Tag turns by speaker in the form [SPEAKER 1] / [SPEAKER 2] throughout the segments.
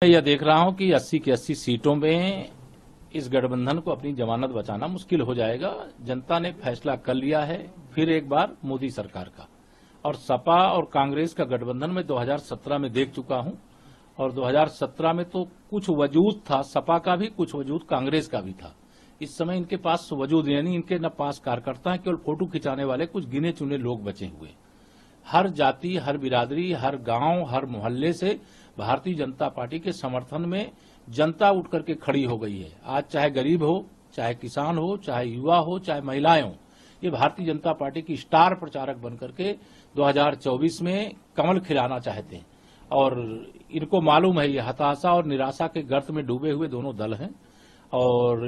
[SPEAKER 1] मैं यह देख रहा हूं कि 80 की 80 सीटों में इस गठबंधन को अपनी जमानत बचाना मुश्किल हो जाएगा। जनता ने फैसला कर लिया है फिर एक बार मोदी सरकार का, और सपा और कांग्रेस का गठबंधन मैं 2017 में देख चुका हूं, और 2017 में तो कुछ वजूद था सपा का भी, कुछ वजूद कांग्रेस का भी था। इस समय इनके पास वजूद यानी इनके न पास कार्यकर्ता हैं, केवल फोटो खिंचाने वाले कुछ गिने चुने लोग बचे हुए। हर जाति, हर बिरादरी, हर गांव, हर मोहल्ले से भारतीय जनता पार्टी के समर्थन में जनता उठ करके खड़ी हो गई है। आज चाहे गरीब हो, चाहे किसान हो, चाहे युवा हो, चाहे महिलाएं हो, ये भारतीय जनता पार्टी की स्टार प्रचारक बनकर के 2024 में कमल खिलाना चाहते हैं। और इनको मालूम है ये हताशा और निराशा के गर्त में डूबे हुए दोनों दल हैं। और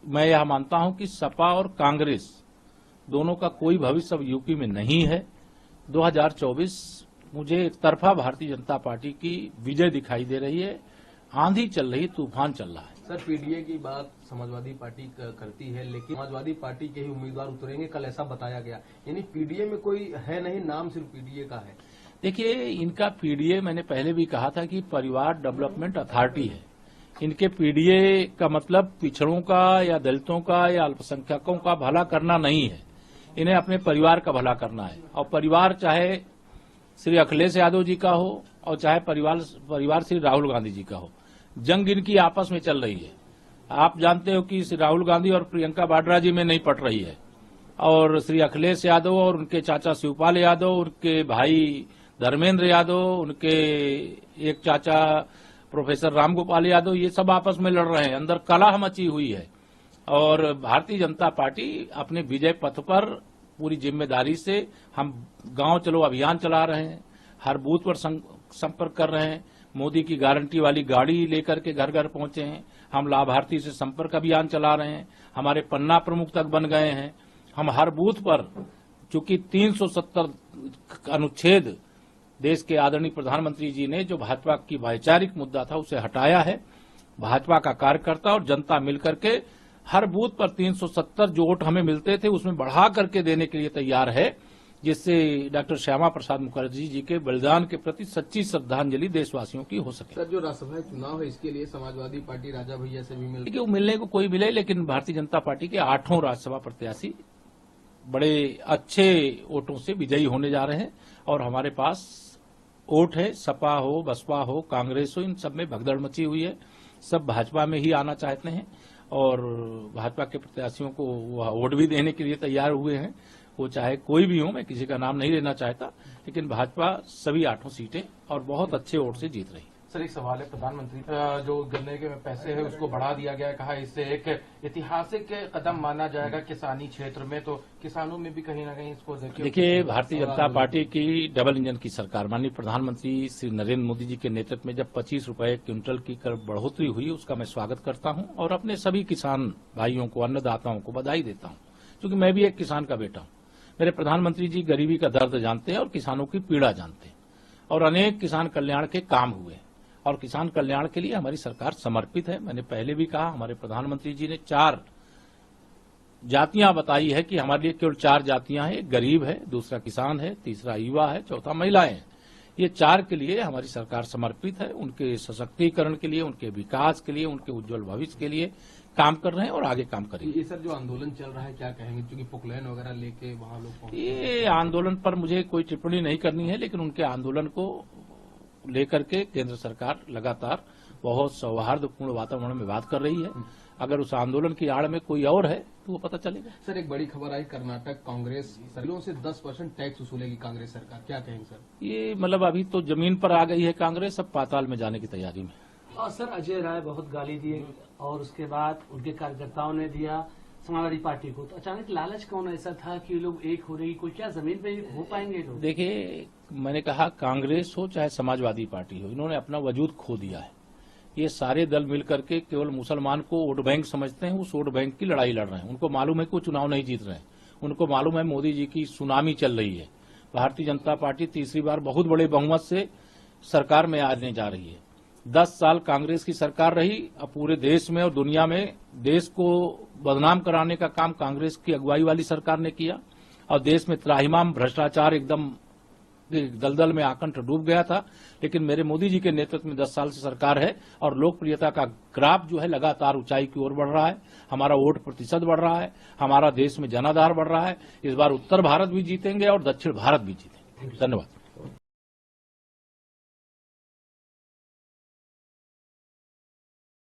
[SPEAKER 1] मैं यह मानता हूं कि सपा और कांग्रेस दोनों का कोई भविष्य अब यूपी में नहीं है। 2024 मुझे एक तरफा भारतीय जनता पार्टी की विजय दिखाई दे रही है। आंधी चल रही, तूफान चल रहा है।
[SPEAKER 2] सर, पीडीए की बात समाजवादी पार्टी करती है, लेकिन समाजवादी पार्टी के ही उम्मीदवार उतरेंगे, कल ऐसा बताया गया। यानी पीडीए में कोई है नहीं, नाम सिर्फ पीडीए का है।
[SPEAKER 1] देखिए, इनका पीडीए मैंने पहले भी कहा था कि परिवार डेवलपमेंट अथॉरिटी है। इनके पीडीए का मतलब पिछड़ों का या दलितों का या अल्पसंख्यकों का भला करना नहीं है, इन्हें अपने परिवार का भला करना है। और परिवार चाहे श्री अखिलेश यादव जी का हो और चाहे परिवार श्री राहुल गांधी जी का हो, जंग इनकी आपस में चल रही है। आप जानते हो कि श्री राहुल गांधी और प्रियंका वाड्रा जी में नहीं पट रही है, और श्री अखिलेश यादव और उनके चाचा शिवपाल यादव, उनके भाई धर्मेंद्र यादव, उनके एक चाचा प्रोफेसर रामगोपाल यादव, ये सब आपस में लड़ रहे हैं। अंदर कलह मची हुई है। और भारतीय जनता पार्टी अपने विजय पथ पर पूरी जिम्मेदारी से, हम गांव चलो अभियान चला रहे हैं, हर बूथ पर संपर्क कर रहे हैं, मोदी की गारंटी वाली गाड़ी लेकर के घर घर पहुंचे हैं, हम लाभार्थी से संपर्क अभियान चला रहे हैं, हमारे पन्ना प्रमुख तक बन गए हैं। हम हर बूथ पर, चूंकि 370 अनुच्छेद देश के आदरणीय प्रधानमंत्री जी ने जो भाजपा की वैचारिक मुद्दा था उसे हटाया है, भाजपा का कार्यकर्ता और जनता मिलकर के हर बूथ पर 370 जो वोट हमें मिलते थे उसमें बढ़ा करके देने के लिए तैयार है, जिससे डॉक्टर श्यामा प्रसाद मुखर्जी जी के बलिदान के प्रति सच्ची श्रद्धांजलि देशवासियों की हो सके।
[SPEAKER 2] सर, जो राज्यसभा चुनाव है इसके लिए समाजवादी पार्टी राजा भैया से भी
[SPEAKER 1] मिलने को कोई मिले, लेकिन भारतीय जनता पार्टी के 8 राज्यसभा प्रत्याशी बड़े अच्छे वोटों से विजयी होने जा रहे हैं। और हमारे पास वोट है, सपा हो, बसपा हो, कांग्रेस हो, इन सब में भगदड़ मची हुई है। सब भाजपा में ही आना चाहते हैं और भाजपा के प्रत्याशियों को वोट भी देने के लिए तैयार हुए हैं। वो चाहे कोई भी हो, मैं किसी का नाम नहीं लेना चाहता, लेकिन भाजपा सभी 8 सीटें और बहुत अच्छे वोट से जीत रही।
[SPEAKER 2] सर, एक सवाल है, प्रधानमंत्री जो गन्ने के पैसे है उसको बढ़ा दिया गया, कहा इससे एक ऐतिहासिक कदम माना जाएगा किसानी क्षेत्र में, तो किसानों में भी कहीं ना कहीं इसको
[SPEAKER 1] देखिए, भारतीय जनता पार्टी की डबल इंजन की सरकार, माननीय प्रधानमंत्री श्री नरेंद्र मोदी जी के नेतृत्व में जब 25 रुपए क्विंटल की कर बढ़ोतरी हुई, उसका मैं स्वागत करता हूं और अपने सभी किसान भाइयों को, अन्नदाताओं को बधाई देता हूं, क्योंकि मैं भी एक किसान का बेटा हूं। मेरे प्रधानमंत्री जी गरीबी का दर्द जानते हैं और किसानों की पीड़ा जानते हैं, और अनेक किसान कल्याण के काम हुए और किसान कल्याण के लिए हमारी सरकार समर्पित है। मैंने पहले भी कहा, हमारे प्रधानमंत्री जी ने 4 जातियां बताई है कि हमारे लिए केवल 4 जातियां हैं, एक गरीब है, दूसरा किसान है, तीसरा युवा है, चौथा महिलाएं हैं। ये 4 के लिए हमारी सरकार समर्पित है, उनके सशक्तिकरण के लिए, उनके विकास के लिए, उनके उज्जवल भविष्य के लिए काम कर रहे हैं और आगे काम करेंगे।
[SPEAKER 2] ये सर, जो आंदोलन चल रहा है क्या कहेंगे, क्योंकि पुकलैन वगैरह लेके वहां लोग
[SPEAKER 1] ये आंदोलन पर मुझे कोई टिप्पणी नहीं करनी है, लेकिन उनके आंदोलन को लेकर के केंद्र सरकार लगातार बहुत सौहार्दपूर्ण वातावरण में बात कर रही है। अगर उस आंदोलन की आड़ में कोई और है तो वो पता चलेगा।
[SPEAKER 2] सर, एक बड़ी खबर आई, कर्नाटक कांग्रेस सरकारों से 10% टैक्स वसूलेगी कांग्रेस सरकार, क्या कहेंगे सर?
[SPEAKER 1] ये मतलब अभी तो जमीन पर आ गई है कांग्रेस, अब पाताल में जाने की तैयारी में।
[SPEAKER 3] और सर, अजय राय बहुत गाली दिए और उसके बाद उनके कार्यकर्ताओं ने दिया समाजवादी पार्टी को, तो अचानक लालच कौन ऐसा था कि लोग एक हो रही, कोई क्या जमीन पे हो पाएंगे लोग?
[SPEAKER 1] देखिए, मैंने कहा कांग्रेस हो चाहे समाजवादी पार्टी हो, इन्होंने अपना वजूद खो दिया है। ये सारे दल मिलकर के केवल मुसलमान को वोट बैंक समझते हैं, उस वोट बैंक की लड़ाई लड़ रहे हैं। उनको मालूम है कि वो चुनाव नहीं जीत रहे हैं, उनको मालूम है मोदी जी की सुनामी चल रही है। भारतीय जनता पार्टी तीसरी बार बहुत बड़े बहुमत से सरकार में आने जा रही है। 10 साल कांग्रेस की सरकार रही, अब पूरे देश में और दुनिया में देश को बदनाम कराने का काम कांग्रेस की अगुवाई वाली सरकार ने किया, और देश में त्राहिमाम भ्रष्टाचार एकदम दलदल में आकंठ डूब गया था। लेकिन मेरे मोदी जी के नेतृत्व में 10 साल से सरकार है और लोकप्रियता का ग्राफ जो है लगातार ऊंचाई की ओर बढ़ रहा है। हमारा वोट प्रतिशत बढ़ रहा है, हमारा देश में जनाधार बढ़ रहा है। इस बार उत्तर भारत भी जीतेंगे और दक्षिण भारत भी जीतेंगे। धन्यवाद।